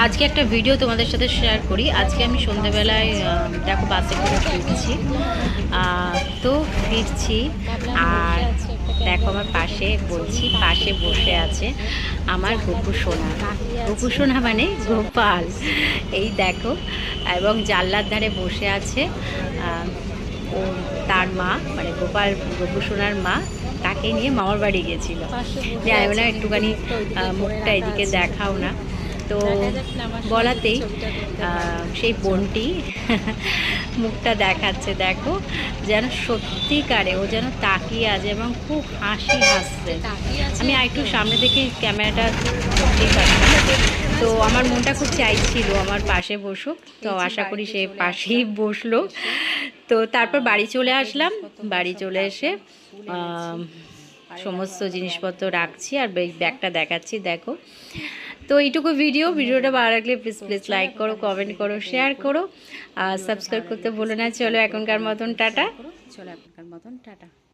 আজকে একটা ভিডিও তোমাদের সাথে শেয়ার করি। আজকে আমি সন্ধ্যেবেলায় দেখো বাসে করে ফিরছি, তো ফিরছি আর দেখো আমার পাশে বলছি পাশে বসে আছে আমার গোপু সোনা। গোপু সোনা মানে গোপাল, এই দেখো। এবং জানলার ধারে বসে আছে ও, তার মা মানে গোপু সোনার মা তাকে নিয়ে মামার বাড়ি গেছিলো। জানি না একটুখানি মুখটা এদিকে দেখাও না, তো বলাতেই সেই বোনটি মুখটা দেখাচ্ছে। দেখো যেন সত্যিকারে ও যেন তাকিয়ে আছে এবং খুব হাসি হাসছে। আমি আরেকটু সামনে থেকে ক্যামেরাটা ধরতেই পারতাম, তো আমার মনটা খুব চাইছিল আমার পাশে বসুক, তো আশা করি সে পাশেই বসলো। তো তারপর বাড়ি চলে আসলাম। বাড়ি চলে এসে সমস্ত জিনিসপত্র রাখছি আর ব্যাগটা দেখাচ্ছি। দেখো, তো এইটুকু ভিডিওটা ভালো লাগলে প্লিজ লাইক করো, কমেন্ট করো, শেয়ার করো, আর সাবস্ক্রাইব করতে ভুলো না। চলো এখনকার মতন টাটা।